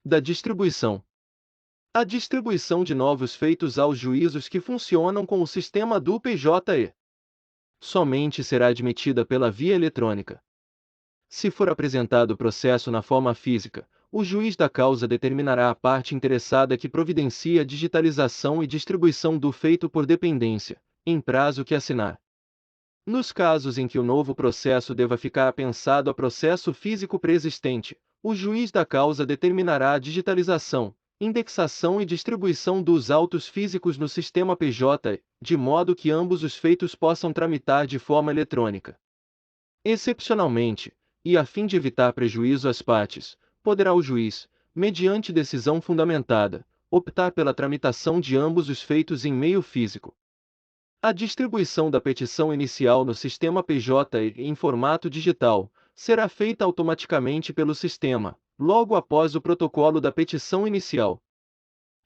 Da distribuição. A distribuição de novos feitos aos juízos que funcionam com o sistema do PJE somente será admitida pela via eletrônica. Se for apresentado o processo na forma física, o juiz da causa determinará a parte interessada que providencie a digitalização e distribuição do feito por dependência, em prazo que assinar. Nos casos em que o novo processo deva ficar apensado a processo físico preexistente, o juiz da causa determinará a digitalização, indexação e distribuição dos autos físicos no sistema PJ, de modo que ambos os feitos possam tramitar de forma eletrônica. Excepcionalmente, e a fim de evitar prejuízo às partes, poderá o juiz, mediante decisão fundamentada, optar pela tramitação de ambos os feitos em meio físico. A distribuição da petição inicial no sistema PJ em formato digital será feita automaticamente pelo sistema, logo após o protocolo da petição inicial.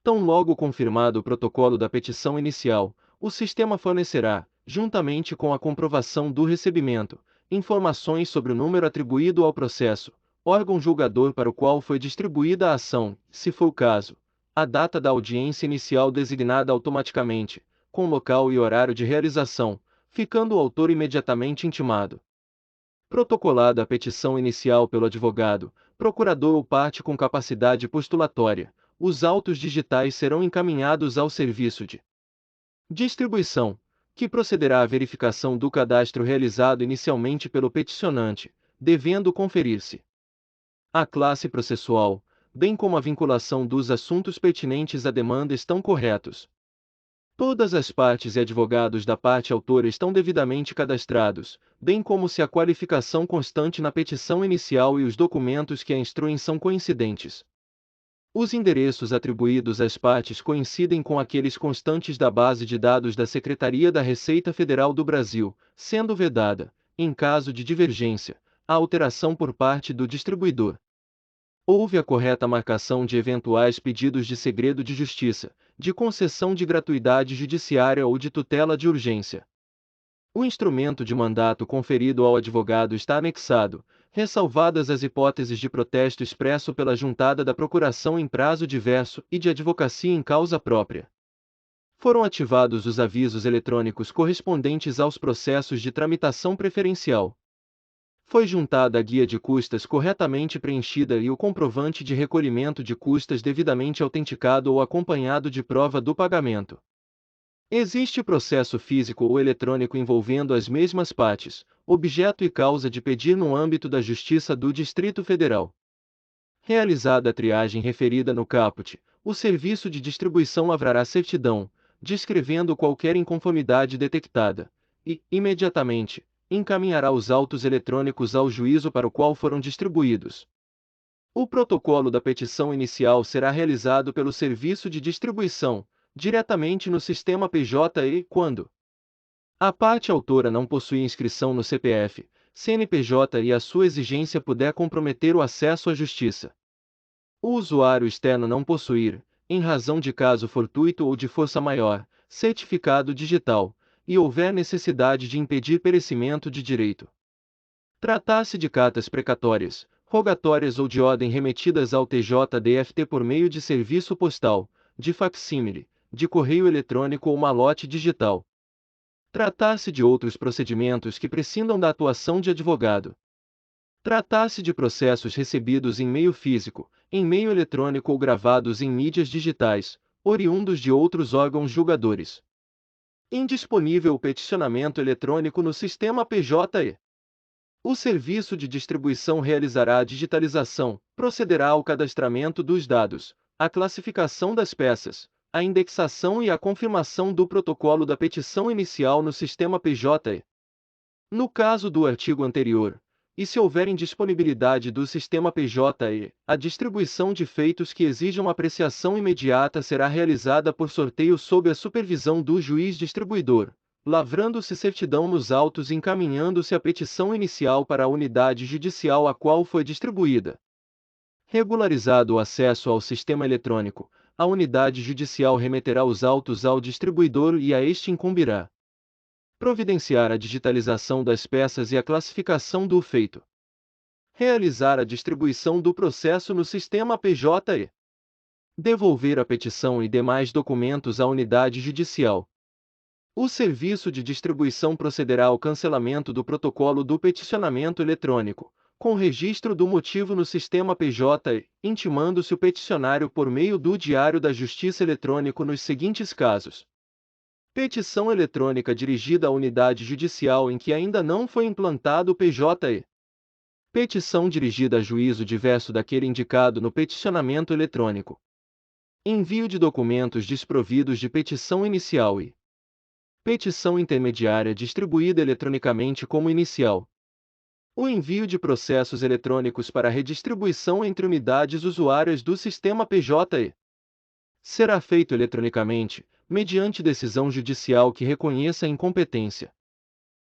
Tão logo confirmado o protocolo da petição inicial, o sistema fornecerá, juntamente com a comprovação do recebimento, informações sobre o número atribuído ao processo, órgão julgador para o qual foi distribuída a ação, se for o caso, a data da audiência inicial designada automaticamente, com local e horário de realização, ficando o autor imediatamente intimado. Protocolada a petição inicial pelo advogado, procurador ou parte com capacidade postulatória, os autos digitais serão encaminhados ao serviço de distribuição, que procederá à verificação do cadastro realizado inicialmente pelo peticionante, devendo conferir-se a classe processual, bem como a vinculação dos assuntos pertinentes à demanda estão corretos. Todas as partes e advogados da parte autora estão devidamente cadastrados, bem como se a qualificação constante na petição inicial e os documentos que a instruem são coincidentes. Os endereços atribuídos às partes coincidem com aqueles constantes da base de dados da Secretaria da Receita Federal do Brasil, sendo vedada, em caso de divergência, a alteração por parte do distribuidor. Houve a correta marcação de eventuais pedidos de segredo de justiça, de concessão de gratuidade judiciária ou de tutela de urgência. O instrumento de mandato conferido ao advogado está anexado, ressalvadas as hipóteses de protesto expresso pela juntada da procuração em prazo diverso e de advocacia em causa própria. Foram ativados os avisos eletrônicos correspondentes aos processos de tramitação preferencial. Foi juntada a guia de custas corretamente preenchida e o comprovante de recolhimento de custas devidamente autenticado ou acompanhado de prova do pagamento. Existe processo físico ou eletrônico envolvendo as mesmas partes, objeto e causa de pedir no âmbito da Justiça do Distrito Federal. Realizada a triagem referida no caput, o serviço de distribuição lavrará certidão, descrevendo qualquer inconformidade detectada, e, imediatamente, encaminhará os autos eletrônicos ao juízo para o qual foram distribuídos. O protocolo da petição inicial será realizado pelo serviço de distribuição, diretamente no sistema PJE quando a parte autora não possui inscrição no CPF, CNPJ e a sua exigência puder comprometer o acesso à justiça. O usuário externo não possuir, em razão de caso fortuito ou de força maior, certificado digital, e houver necessidade de impedir perecimento de direito. Tratar-se de cartas precatórias, rogatórias ou de ordem remetidas ao TJDFT por meio de serviço postal, de facsímile, de correio eletrônico ou malote digital. Tratar-se de outros procedimentos que prescindam da atuação de advogado. Tratar-se de processos recebidos em meio físico, em meio eletrônico ou gravados em mídias digitais, oriundos de outros órgãos julgadores. Indisponível o peticionamento eletrônico no sistema PJE. O serviço de distribuição realizará a digitalização, procederá ao cadastramento dos dados, a classificação das peças, a indexação e a confirmação do protocolo da petição inicial no sistema PJE. No caso do artigo anterior, e se houver indisponibilidade do sistema PJE, a distribuição de feitos que exijam apreciação imediata será realizada por sorteio sob a supervisão do juiz distribuidor, lavrando-se certidão nos autos e encaminhando-se a petição inicial para a unidade judicial a qual foi distribuída. Regularizado o acesso ao sistema eletrônico, a unidade judicial remeterá os autos ao distribuidor e a este incumbirá providenciar a digitalização das peças e a classificação do feito. realizar a distribuição do processo no sistema PJ. Devolver a petição e demais documentos à unidade judicial. O serviço de distribuição procederá ao cancelamento do protocolo do peticionamento eletrônico, com registro do motivo no sistema PJ, intimando-se o peticionário por meio do Diário da Justiça eletrônico nos seguintes casos: petição eletrônica dirigida à unidade judicial em que ainda não foi implantado o PJ. Petição dirigida a juízo diverso daquele indicado no peticionamento eletrônico. Envio de documentos desprovidos de petição inicial e petição intermediária distribuída eletronicamente como inicial. O envio de processos eletrônicos para redistribuição entre unidades usuárias do sistema PJ será feito eletronicamente, mediante decisão judicial que reconheça a incompetência.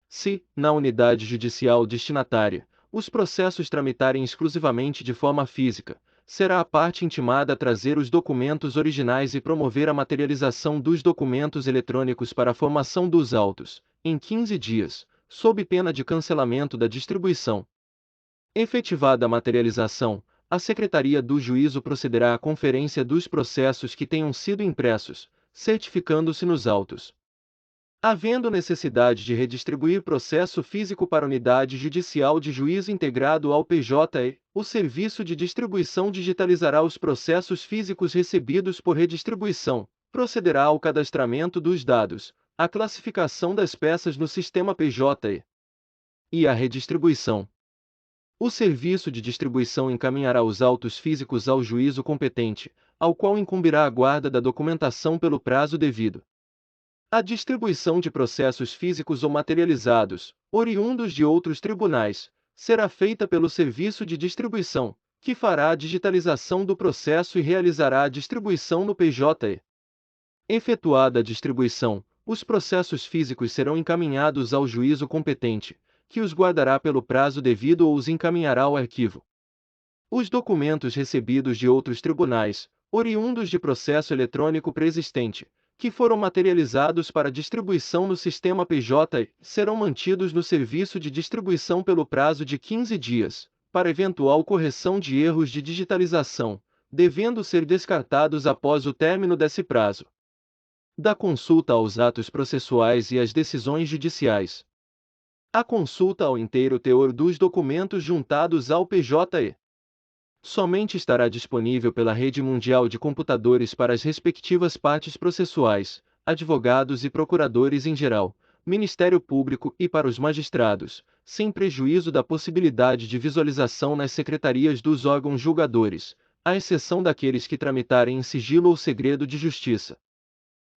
Se, na unidade judicial destinatária, os processos tramitarem exclusivamente de forma física, será a parte intimada a trazer os documentos originais e promover a materialização dos documentos eletrônicos para a formação dos autos, em 15 dias, sob pena de cancelamento da distribuição. Efetivada a materialização, a Secretaria do Juízo procederá à conferência dos processos que tenham sido impressos, certificando-se nos autos. Havendo necessidade de redistribuir processo físico para unidade judicial de juízo integrado ao PJ, o serviço de distribuição digitalizará os processos físicos recebidos por redistribuição, procederá ao cadastramento dos dados, à classificação das peças no sistema PJ e à redistribuição. O serviço de distribuição encaminhará os autos físicos ao juízo competente, ao qual incumbirá a guarda da documentação pelo prazo devido. A distribuição de processos físicos ou materializados, oriundos de outros tribunais, será feita pelo serviço de distribuição, que fará a digitalização do processo e realizará a distribuição no PJ. Efetuada a distribuição, os processos físicos serão encaminhados ao juízo competente, que os guardará pelo prazo devido ou os encaminhará ao arquivo. Os documentos recebidos de outros tribunais, oriundos de processo eletrônico preexistente, que foram materializados para distribuição no sistema PJ, serão mantidos no serviço de distribuição pelo prazo de 15 dias, para eventual correção de erros de digitalização, devendo ser descartados após o término desse prazo. Da consulta aos atos processuais e às decisões judiciais. A consulta ao inteiro teor dos documentos juntados ao PJ somente estará disponível pela rede mundial de computadores para as respectivas partes processuais, advogados e procuradores em geral, Ministério Público e para os magistrados, sem prejuízo da possibilidade de visualização nas secretarias dos órgãos julgadores, à exceção daqueles que tramitarem em sigilo ou segredo de justiça.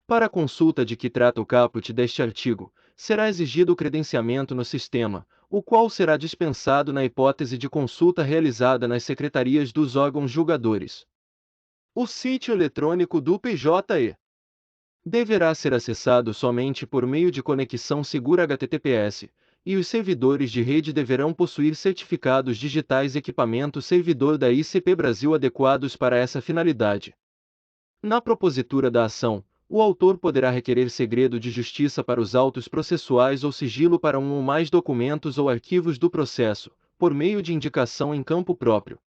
Para a consulta de que trata o caput deste artigo, será exigido o credenciamento no sistema, o qual será dispensado na hipótese de consulta realizada nas secretarias dos órgãos julgadores. O sítio eletrônico do PJ deverá ser acessado somente por meio de conexão segura HTTPS, e os servidores de rede deverão possuir certificados digitais equipamento servidor da ICP Brasil adequados para essa finalidade. Na propositura da ação, o autor poderá requerer segredo de justiça para os autos processuais ou sigilo para um ou mais documentos ou arquivos do processo, por meio de indicação em campo próprio.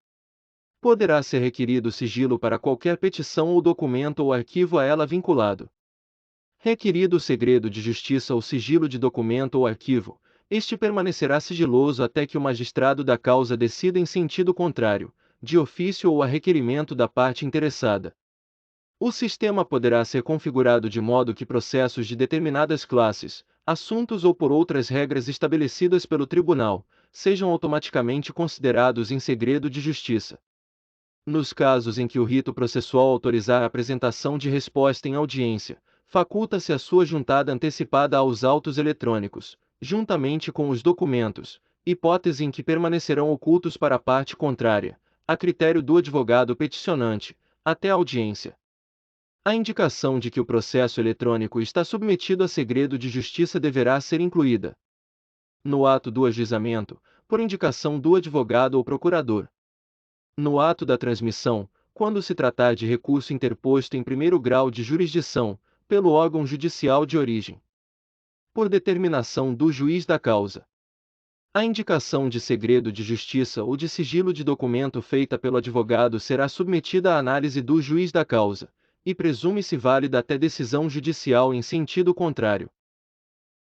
Poderá ser requerido sigilo para qualquer petição ou documento ou arquivo a ela vinculado. Requerido o segredo de justiça ou sigilo de documento ou arquivo, este permanecerá sigiloso até que o magistrado da causa decida em sentido contrário, de ofício ou a requerimento da parte interessada. O sistema poderá ser configurado de modo que processos de determinadas classes, assuntos ou por outras regras estabelecidas pelo tribunal, sejam automaticamente considerados em segredo de justiça. Nos casos em que o rito processual autorizar a apresentação de resposta em audiência, faculta-se a sua juntada antecipada aos autos eletrônicos, juntamente com os documentos, hipótese em que permanecerão ocultos para a parte contrária, a critério do advogado peticionante, até a audiência. A indicação de que o processo eletrônico está submetido a segredo de justiça deverá ser incluída no ato do ajuizamento, por indicação do advogado ou procurador. No ato da transmissão, quando se tratar de recurso interposto em primeiro grau de jurisdição, pelo órgão judicial de origem. Por determinação do juiz da causa. A indicação de segredo de justiça ou de sigilo de documento feita pelo advogado será submetida à análise do juiz da causa, e presume-se válida até decisão judicial em sentido contrário.